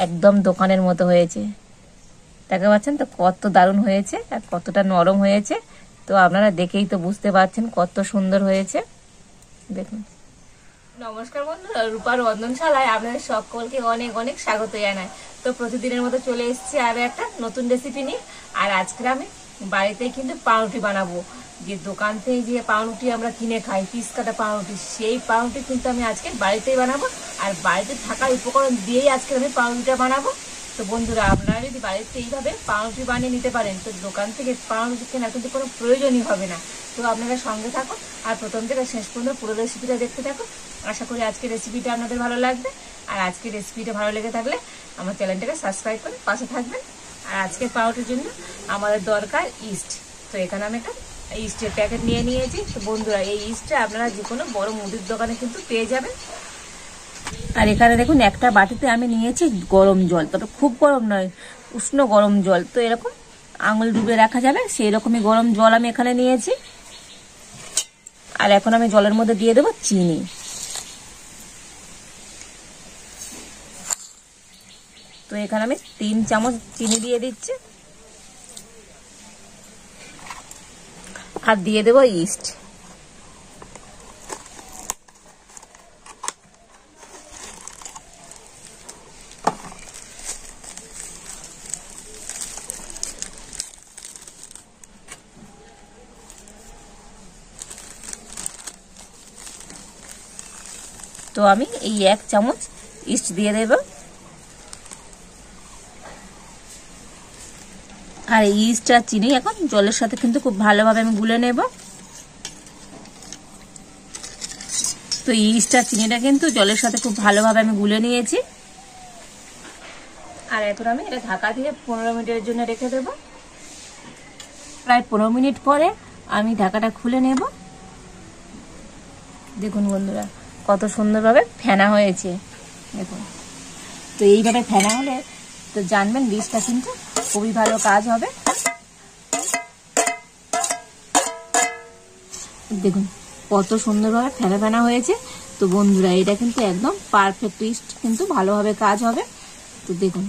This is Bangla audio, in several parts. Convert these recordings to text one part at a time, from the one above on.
একদম দোকানের মতো হয়েছে। দেখতে পাচ্ছেন তো কত দারুণ হয়েছে আর কতটা নরম হয়েছে। তো আপনারা দেখেই তো বুঝতে পারছেন কত সুন্দর হয়েছে। দেখুন। নমস্কার বন্ধুরা, রূপার রন্ধনশালায় আপনাদের সকলকে অনেক অনেক স্বাগত জানাই। তো প্রতিদিনের মতো চলে এসেছি আরো একটা নতুন রেসিপি নিয়ে। আর আজকে আমি বাড়িতেই কিন্তু পাউরুটি বানাবো। যে দোকান থেকে যে পাউরুটি আমরা কিনে খাই, পিস কাটা পাউরুটি, সেই পাউরুটি কিন্তু আমি আজকে বাড়িতেই বানাবো। আর বাড়িতে থাকা উপকরণ দিয়েই আজকে আমি পাউরুটিটা বানাবো। তো বন্ধুরা, আপনারা যদি বাড়িতে এইভাবে পাউরুটি বানিয়ে নিতে পারেন, তো দোকান থেকে পাউরুটি কেনার কিন্তু কোনো প্রয়োজনই হবে না। তো আপনারা সঙ্গে থাকুন আর প্রথম থেকে শেষ পর্যন্ত পুরো রেসিপিটা দেখতে থাকুন। আশা করি আজকের রেসিপিটা আপনাদের ভালো লাগবে। আর আজকের রেসিপিটা ভালো লেগে থাকলে আমার চ্যানেলটাকে সাবস্ক্রাইব করে পাশে থাকবেন। আর আজকের পাউরুটির জন্য আমাদের দরকার ইস্ট। তো এখানে আমি একটা ইস্টের প্যাকেট নিয়ে নিয়েছি। তো বন্ধুরা, এই ইস্টটা আপনারা যে কোনো বড় মুদির দোকানে কিন্তু পেয়ে যাবেন। আর এখানে দেখুন একটা বাটিতে আমি নিয়েছি গরম জল, তবে খুব গরম নয়, উষ্ণ গরম জল। তো এরকম আঙুল ডুবে রাখা যাবে সেই রকমই গরম জল আমি এখানে নিয়েছি। আর এখন আমি জলের মধ্যে দিয়ে দেবো চিনি। তো এখানে আমি 3 চামচ চিনি দিয়ে দিচ্ছি। আর দিয়ে দেবো ইস্ট। তো আমি এই 1 চামচ ইস্ট দিয়ে দেব। আর এই ইস্ট আর চিনি এখন জলের সাথে কিন্তু খুব ভালোভাবে আমি গুলে নেব। তো ইস্ট আর চিনিটা কিন্তু জলের সাথে খুব ভালোভাবে আমি গুলে নিয়েছি। আর এখন আমি এটা ঢাকা দিয়ে 15 মিনিটের জন্য রেখে দেব। প্রায় 15 মিনিট পরে আমি ঢাকাটা খুলে নেব। দেখুন বন্ধুরা, কত সুন্দরভাবে ফেনা হয়েছে। দেখুন, তো এইভাবে ফেনা হলে তো জানবেন বীজটা কিন্তু খুবই ভালো কাজ হবে। দেখুন কত সুন্দরভাবে ফেনা ফেনা হয়েছে। তো বন্ধুরা, এটা কিন্তু একদম পারফেক্ট ইস্ট, কিন্তু ভালোভাবে কাজ হবে। তো দেখুন,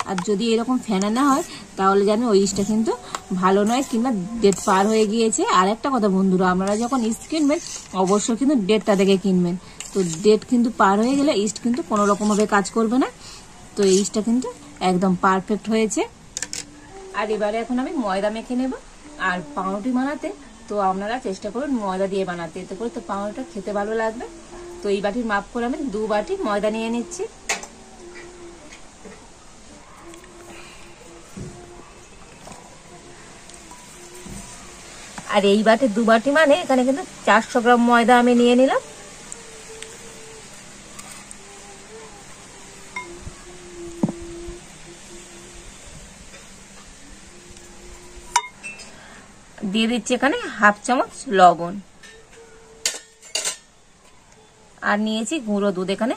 আর যদি এরকম ফেনা না হয় তাহলে জানেন ওই ইস্টটা কিন্তু ভালো নয়, কিংবা ডেট পার হয়ে গিয়েছে। আর একটা কথা বন্ধুরা, আপনারা যখন ইস্ট কিনবেন অবশ্যই কিন্তু ডেটটা দেখে কিনবেন। তো ডেট কিন্তু পার হয়ে গেলে ইস্ট কিন্তু কোনো রকমভাবে কাজ করবে না। তো এই ইস্টটা কিন্তু একদম পারফেক্ট হয়েছে। আর এবারে এখন আমি ময়দা মেখে নেব। আর পাউরুটি বানাতে তো আপনারা চেষ্টা করুন ময়দা দিয়ে বানাতে, এতে করে তো পাউরুটিটা খেতে ভালো লাগবে। তো এই বাটির মাপ করে আমি 2 বাটি ময়দা নিয়ে নিচ্ছি। আর এই বাটি 2 বাটি মানে এখানে কিন্তু 400 গ্রাম ময়দা আমি নিয়ে নিলাম। দিয়ে দিচ্ছি এখানে 1/2 চামচ লবণ। আর নিয়েছি গুঁড়ো দুধ, এখানে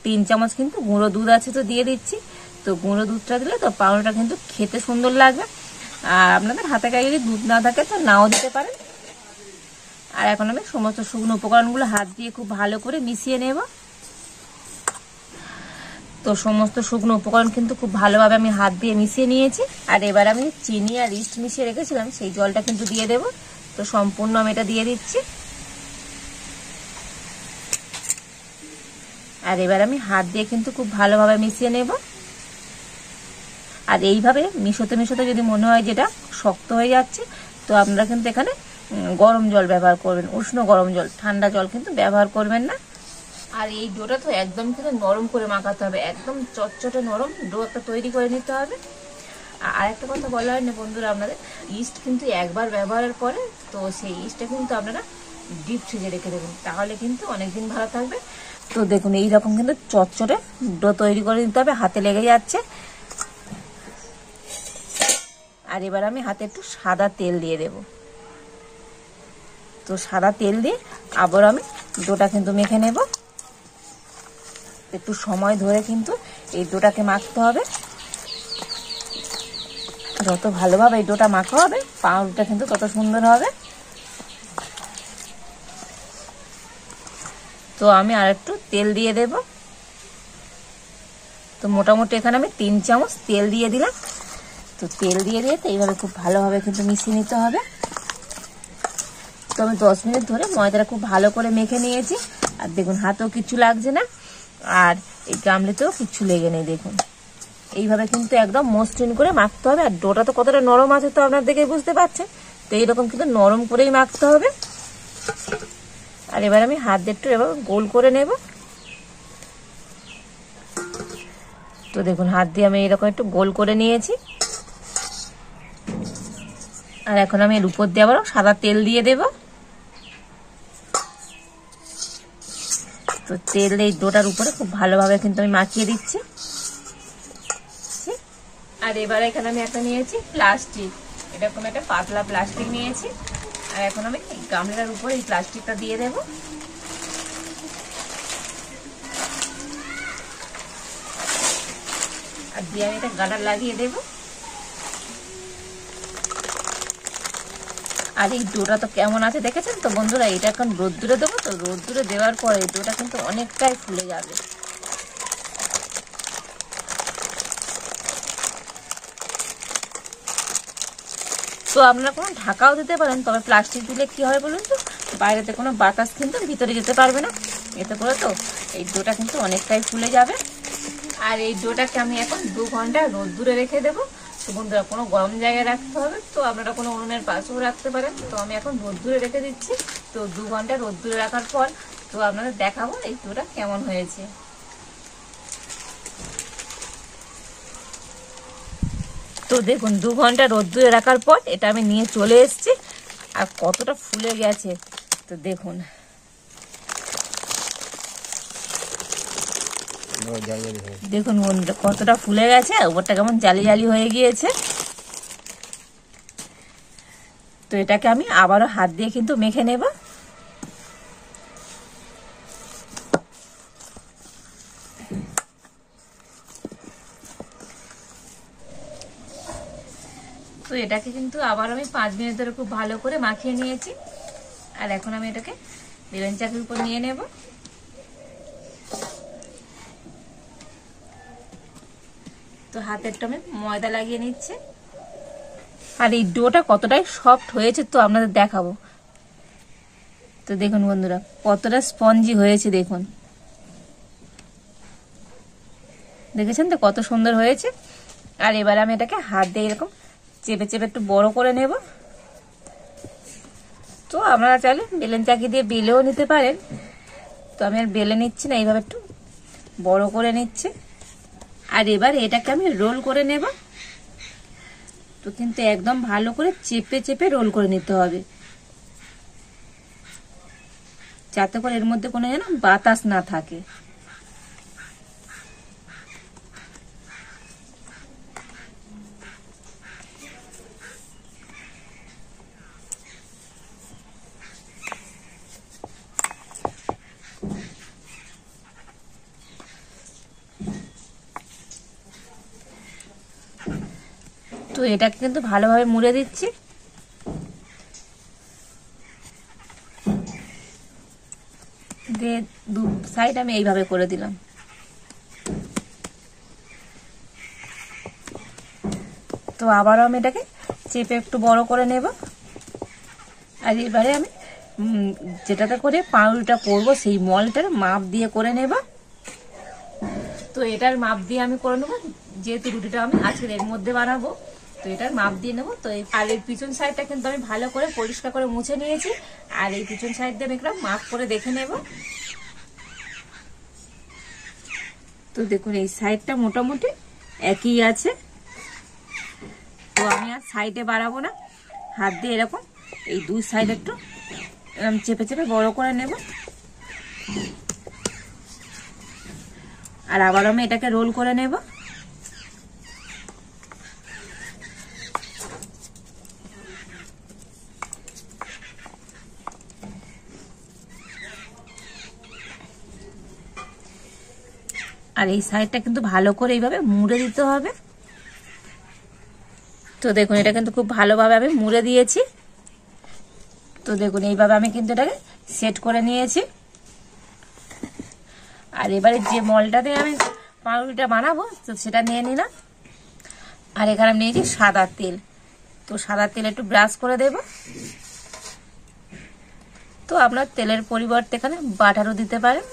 3 চামচ কিন্তু গুঁড়ো দুধ আছে, তো দিয়ে দিচ্ছি। তো গুঁড়ো দুধটা দিলে তো পাউরুটিটা কিন্তু খেতে সুন্দর লাগবে। আর আপনাদের হাতে গায়ে যদি দুধ না থাকে তো নাও দিতে পারেন। আর এখন আমি সমস্ত শুকনো উপকরণগুলো হাত দিয়ে খুব ভালো করে মিশিয়ে নেব। তো সমস্ত শুকনো উপকরণ কিন্তু খুব ভালোভাবে আমি হাত দিয়ে মিশিয়ে নিয়েছি। আর এবার আমি চিনি আর ইস্ট মিশিয়ে রেখেছিলাম সেই জলটা কিন্তু দিয়ে দেব। তো সম্পূর্ণ আমি এটা দিয়ে দিচ্ছি। আর এবার আমি হাত দিয়ে কিন্তু খুব ভালোভাবে মিশিয়ে নেব। আর এইভাবে মিশোতে মিশোতে যদি মনে হয় যেটা শক্ত হয়ে যাচ্ছে, তো আপনারা কিন্তু এখানে গরম জল ব্যবহার করবেন, উষ্ণ গরম জল, ঠান্ডা জল কিন্তু ব্যবহার করবেন না। আর এই ডোটা তো একদম কিন্তু নরম করে মাখাতে হবে, একদম চটচটে নরম ডো একটা তৈরি করে নিতে হবে। আর একটা কথা বলা হয় না বন্ধুরা, আপনাদের ইস্ট কিন্তু একবার ব্যবহারের পরে তো সেই ইস্টটা কিন্তু আপনারা ডিপ ফ্রিজে রেখে দেবেন, তাহলে কিন্তু অনেকদিন ভালো থাকবে। তো দেখুন এইরকম কিন্তু চটচটে ডো তৈরি করে নিতে হবে, হাতে লেগে যাচ্ছে। আর এবার আমি হাতে একটু সাদা তেল দিয়ে দেব। তো সাদা তেল দিয়ে আবার আমি ডোটা কিন্তু মেখে নেব। একটু সময় ধরে কিন্তু এই ডোটাকে মাখতে হবে। যত ভালোভাবে এই ডোটা মাখা হবে পাউরুটিটা কিন্তু তত সুন্দর হবে। তো আমি আর একটু তেল দিয়ে দেব। তো মোটামুটি এখানে আমি 3 চামচ তেল দিয়ে দিলাম। তো তেল দিয়ে তো এইভাবে খুব ভালোভাবে কিন্তু মিশিয়ে নিতে হবে। তো আমি 10 মিনিট ধরে ময়দাটা খুব ভালো করে মেখে নিয়েছি। আর দেখুন হাতেও কিচ্ছু লাগছে না, আর এই গামলিতেও কিচ্ছু লেগে নেই। দেখুন এইভাবে কিন্তু একদম মসৃণ করে মাখতে হবে। আর ডোটা তো কতটা নরম আছে তো আপনার দেখে বুঝতে পারছেন। তো এইরকম কিন্তু নরম করেই মাখতে হবে। আর এবার আমি হাত দিয়ে একটু এবার গোল করে নেব। তো দেখুন হাত দিয়ে আমি এরকম একটু গোল করে নিয়েছি। আর এখন আমি এর উপর দিয়ে আবারও সাদা তেল দিয়ে দেব। তো তেল এই ডোটার উপরে খুব ভালোভাবে কিন্তু আমি মাখিয়ে দিচ্ছি। আর এবার এখানে আমি একটা নিয়েছি প্লাস্টিক, এরকম একটা পাতলা প্লাস্টিক নিয়েছি। আর এখন আমি গামলার উপরে এই প্লাস্টিকটা দিয়ে দেব। আর দিয়ে আমি এটা গার্ডার লাগিয়ে দেব। আর এই ডোটা তো কেমন আছে দেখেছেন তো বন্ধুরা। এটা এখন রোদ্দুরে দেবো। তো রোদ্দুরে দেওয়ার পরে এই ডোটা কিন্তু অনেকটাই ফুলে যাবে। তো আপনারা কোনো ঢাকাও দিতে পারেন, তবে প্লাস্টিক দিলে কি হয় বলুন তো, বাইরেতে কোনো বাতাস কিন্তু ভিতরে যেতে পারবে না। এতে করে তো এই ডোটা কিন্তু অনেকটাই ফুলে যাবে। আর এই ডোটাকে আমি এখন 2 ঘন্টা রোদ্দুরে রেখে দেবো। তো বন্ধুরা কোনো গরম জায়গায় রাখতে হবে, তো আপনারা কোনো উনুনের পাশেও রাখতে পারেন। তো আমি এখন রোদ্দুরে রেখে দিচ্ছি। তো 2 ঘন্টা রোদ্দুরে রাখার পর তো আপনাদের দেখাবো এই ডোটা কেমন হয়েছে। তো দেখুন 2 ঘন্টা রোদ্দুরে রাখার পর এটা আমি নিয়ে চলে এসেছি। আর কতটা ফুলে গেছে তো দেখুন। দেখুন বন্ধুরা কতটা ফুলে গেছে, উপরটা কেমন জালি জালি হয়ে গিয়েছে। তো এটাকে আমি আবারও হাত দিয়ে কিন্তু মেখে নেব। তো এটাকে কিন্তু আবার আমি 5 মিনিট ধরে খুব ভালো করে মাখিয়ে নিয়েছি। আর এখন আমি এটাকে বেলুন চাকির উপর নিয়ে নেব। তো হাতে একটু আমি ময়দা লাগিয়ে নিচ্ছি। আর এই ডোটা কতটাই সফট হয়েছে তো আপনাদের দেখাবো। তো দেখুন বন্ধুরা কতটা স্পঞ্জি হয়েছে, দেখুন দেখেছেন তো কত সুন্দর হয়েছে। আর এবার আমি এটাকে হাত দিয়ে এরকম চেপে চেপে একটু বড় করে নেব। তো আপনারা চাইলে বেলুন চাকি দিয়ে বেলেও নিতে পারেন। তো আমি আর বেলে নিচ্ছি না, এইভাবে একটু বড় করে নিচ্ছি। আর এবার এটাকে আমি রোল করে নেব। তো কিন্তু একদম ভালো করে চেপে চেপে রোল করে নিতে হবে, যাতে করে এর মধ্যে কোনো যেন বাতাস না থাকে। তো এটাকে কিন্তু ভালোভাবে মুড়ে দিচ্ছি। দিয়ে 2 সাইড আমি এইভাবে করে দিলাম। তো আবারও আমি এটাকে চেপে একটু বড় করে নেব। আর এবারে আমি যেটাতে করে পাউরুটিটা করব সেই মলটার মাপ দিয়ে করে নেব। তো এটার মাপ দিয়ে আমি করে নেব, যেহেতু রুটিটা আমি আজকে এর মধ্যে বানাবো। তো এটার মাপ দিয়ে নেবো। তো আর এই পিছন সাইডটা কিন্তু আমি ভালো করে পরিষ্কার করে মুছে নিয়েছি। আর এই পিছন সাইড দিয়ে আমি একটা মাপ করে দেখে নেব। তো দেখুন এই সাইডটা মোটামুটি একই আছে। তো আমি আর সাইডে বাড়াবো না, হাত দিয়ে এরকম এই 2 সাইড একটু চেপে চেপে বড় করে নেব। আর আবার আমি এটাকে রোল করে নেব। আর এই সাইডটা কিন্তু ভালো করে এইভাবে মুড়ে দিতে হবে। তো দেখুন এটা কিন্তু খুব ভালোভাবে আমি মুড়ে দিয়েছি। তো দেখুন এইভাবে আমি কিন্তু এটাকে সেট করে নিয়েছি। আর এবারে যে মলটাতে আমি পাউরুটিটা বানাবো, তো সেটা নিয়ে নিলাম। আর এখানে আমি নিয়েছি সাদা তেল, তো সাদা তেল একটু ব্রাশ করে দেব। তো আপনার তেলের পরিবর্তে এখানে বাটারও দিতে পারেন।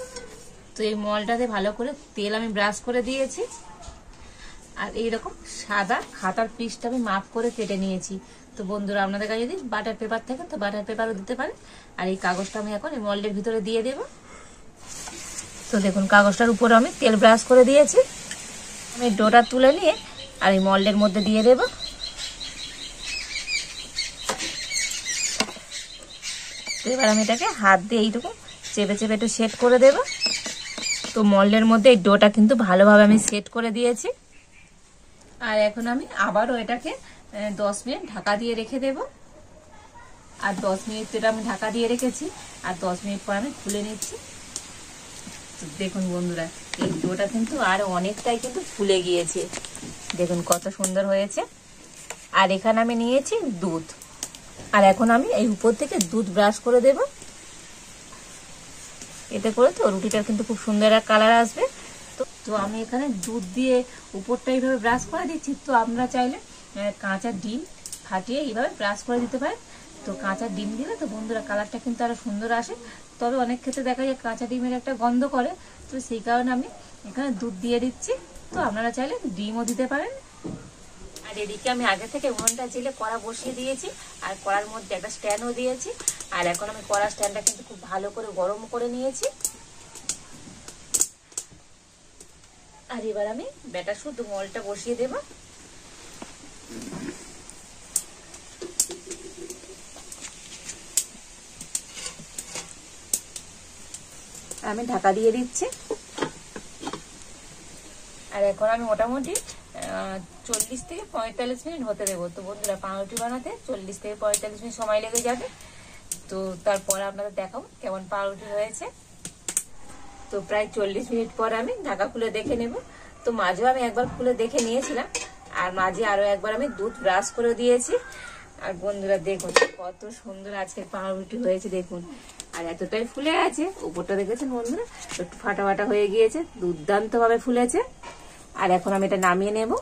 তো এই মলটাতে ভালো করে তেল আমি ব্রাশ করে দিয়েছি। আর এইরকম সাদা খাতার পিসটা আমি মাপ করে কেটে নিয়েছি। তো বন্ধুরা, আপনাদের কাছে যদি বাটার পেপার থাকে তো বাটার পেপারও দিতে পারেন। আর এই কাগজটা আমি এখন এই মল্ডের ভিতরে দিয়ে দেব। তো দেখুন, কাগজটার উপরে আমি তেল ব্রাশ করে দিয়েছি। আমি ডোটা তুলে নিয়ে আর এই মল্ডের মধ্যে দিয়ে দেব। তো এবার আমি এটাকে হাত দিয়ে এইটুকু চেপে চেপে একটু সেট করে দেব। তো মল্ডের মধ্যে এই ডোটা কিন্তু ভালোভাবে আমি সেট করে দিয়েছি। আর এখন আমি আবারও এটাকে 10 মিনিট ঢাকা দিয়ে রেখে দেব। আর 10 মিনিট এটা আমি ঢাকা দিয়ে রেখেছি। আর 10 মিনিট পর আমি খুলে নিচ্ছি। তো দেখুন বন্ধুরা, এই ডোটা কিন্তু আর অনেকটাই কিন্তু ফুলে গিয়েছে। দেখুন কত সুন্দর হয়েছে। আর এখানে আমি নিয়েছি দুধ। আর এখন আমি এই উপর থেকে দুধ ব্রাশ করে দেব। এতে করে তো রুটিটার কিন্তু খুব সুন্দর একটা কালার আসবে। তো আমি এখানে দুধ দিয়ে উপরটা এইভাবে ব্রাশ করে দিচ্ছি। তো আপনারা চাইলে কাঁচা ডিম ফাটিয়ে এইভাবে ব্রাশ করে দিতে পারেন। তো কাঁচা ডিম দিলে তো বন্ধুরা কালারটা কিন্তু আরো সুন্দর আসে। তবে অনেক ক্ষেত্রে দেখা যায় কাঁচা ডিমের একটা গন্ধ করে, তো সেই কারণে আমি এখানে দুধ দিয়ে দিচ্ছি। তো আপনারা চাইলে ডিমও দিতে পারেন। আর এদিকে আমি আগে থেকে উনুনটা জেলে কড়া বসিয়ে দিয়েছি। আর কড়ার মধ্যে একটা স্ট্যান্ডও দিয়েছি। আর এখন আমি কড়ার স্ট্যান্ডটা কিন্তু খুব ভালো করে গরম করে নিয়েছি। আর এবার আমি ব্যাটার শুদ্ধ মলটা বসিয়ে দেব। আমি ঢাকা দিয়ে দিচ্ছি। আর এখন আমি মোটামুটি 40 থেকে 45 মিনিট হতে দেবো। তো বন্ধুরা, পাউরুটি বানাতে 40 থেকে 45 মিনিট সময় লেগে যাবে। তো তারপর আপনাদের দেখাবো কেমন পাউরুটি হয়েছে। তো প্রায় 40 মিনিট পর আমি ঢাকা খুলে দেখে নেব। তো মাঝেও আমি একবার খুলে দেখে নিয়েছিলাম। আর মাঝে আরো একবার আমি দুধ ব্রাশ করে দিয়েছি। আর বন্ধুরা দেখুন কত সুন্দর আজকের পাউরুটি হয়েছে। দেখুন, আর এতটাই ফুলে আছে, উপরটা দেখেছেন বন্ধুরা একটু ফাটা ফাটা হয়ে গিয়েছে, দুর্দান্ত ভাবে ফুলেছে। আর এখন আমি এটা নামিয়ে নেব।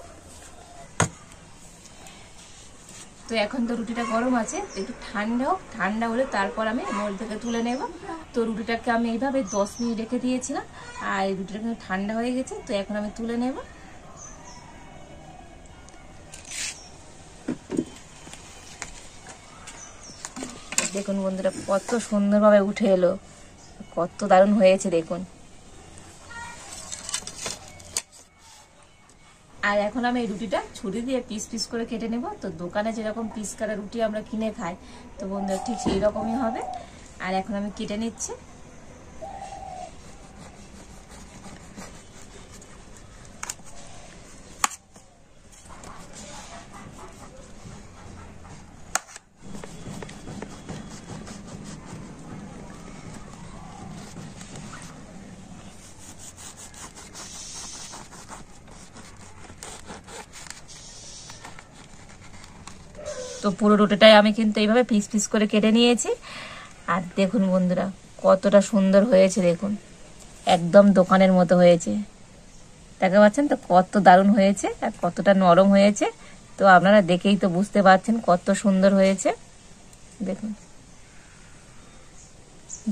তো এখন তো রুটিটা গরম আছে, একটু ঠান্ডা হোক, ঠান্ডা হলে তারপর আমি মোল থেকে তুলে নেব। তো রুটিটাকে আমি এইভাবে 10 মিনিট রেখে দিয়েছিলাম। আর এই রুটিটা কিন্তু ঠান্ডা হয়ে গেছে। তো এখন আমি তুলে নেব। দেখুন বন্ধুরা কত সুন্দরভাবে উঠে এলো, কত দারুণ হয়েছে দেখুন। আর এখন আমি এই রুটিটা ছুরি দিয়ে পিস পিস করে কেটে নেব। তো দোকানে যেরকম পিস কাটা রুটি আমরা কিনে খাই, তো বন্ধুরা ঠিক সেই রকমই হবে। আর এখন আমি কেটে নিচ্ছি। তো পুরো রুটিটাই আমি কিন্তু এইভাবে পিস পিস করে কেটে নিয়েছি। আর দেখুন বন্ধুরা কতটা সুন্দর হয়েছে। দেখুন একদম দোকানের মতো হয়েছে। দেখতে পাচ্ছেন তো কত দারুণ হয়েছে আর কতটা নরম হয়েছে। তো আপনারা দেখেই তো বুঝতে পারছেন কত সুন্দর হয়েছে। দেখুন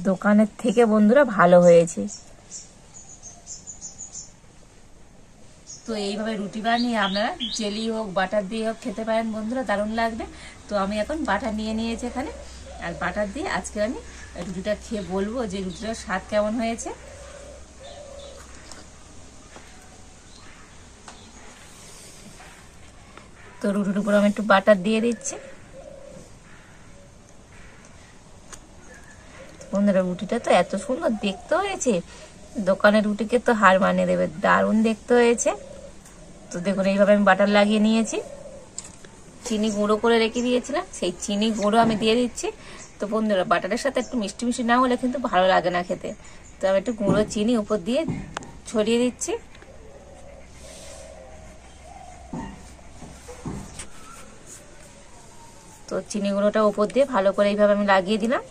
দোকানের থেকে বন্ধুরা ভালো হয়েছে। তো এইভাবে রুটি বানিয়ে আপনারা জেলি হোক বাটার দিয়ে হোক খেতে পারেন বন্ধুরা, দারুণ লাগবে। তো আমি এখন বাটার নিয়ে নিয়েছি এখানে। আর বাটার দিয়ে আজকে আমি রুটিটা খেয়ে বলবো যে রুটিটার স্বাদ কেমন হয়েছে। তো রুটির উপর আমি একটু বাটার দিয়ে দিচ্ছি। বন্ধুরা রুটিটা তো এত সুন্দর দেখতে হয়েছে, দোকানের রুটিকে তো হার মানিয়ে দেবে, দারুণ দেখতে হয়েছে। তো দেখুন এইভাবে আমি বাটার লাগিয়ে নিয়েছি। চিনি গুঁড়ো করে রেখে দিয়েছিলাম, সেই চিনি গুঁড়ো আমি দিয়ে দিচ্ছি। তো বন্ধুরা বাটারের সাথে একটু মিষ্টি মিষ্টি না হলে কিন্তু ভালো লাগে না খেতে। তো আমি একটু গুঁড়ো চিনি উপর দিয়ে ছড়িয়ে দিচ্ছি। তো চিনি গুঁড়োটা উপর দিয়ে ভালো করে এইভাবে আমি লাগিয়ে দিলাম।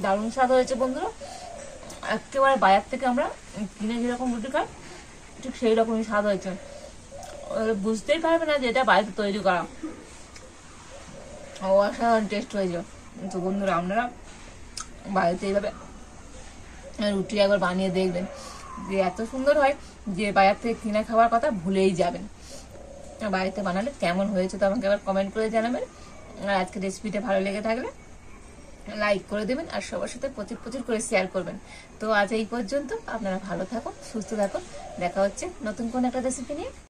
দারুণ স্বাদ হয়েছে বন্ধুরা। একেবারে বাজার থেকে আমরা কিনে যেরকম রুটি খাই ঠিক সেই রকমই স্বাদ হয়েছে। বুঝতেই পারবে না যে এটা বাড়িতে তৈরি করা। অসাধারণ টেস্ট হয়েছে। তো বন্ধুরা আপনারা বাড়িতে এইভাবে রুটি একবার বানিয়ে দেখবেন, যে এত সুন্দর হয় যে বাজার থেকে কিনে খাওয়ার কথা ভুলেই যাবেন। বাড়িতে বানালে কেমন হয়েছে তো আমাকে আবার কমেন্ট করে জানাবেন। আর আজকের রেসিপিটা ভালো লেগে থাকলে লাইক করে দেবেন আর সবার সাথে প্রচুর প্রচুর করে শেয়ার করবেন। তো আজ এই পর্যন্ত, আপনারা ভালো থাকুন, সুস্থ থাকুন, দেখা হচ্ছে নতুন কোন একটা রেসিপি নিয়ে।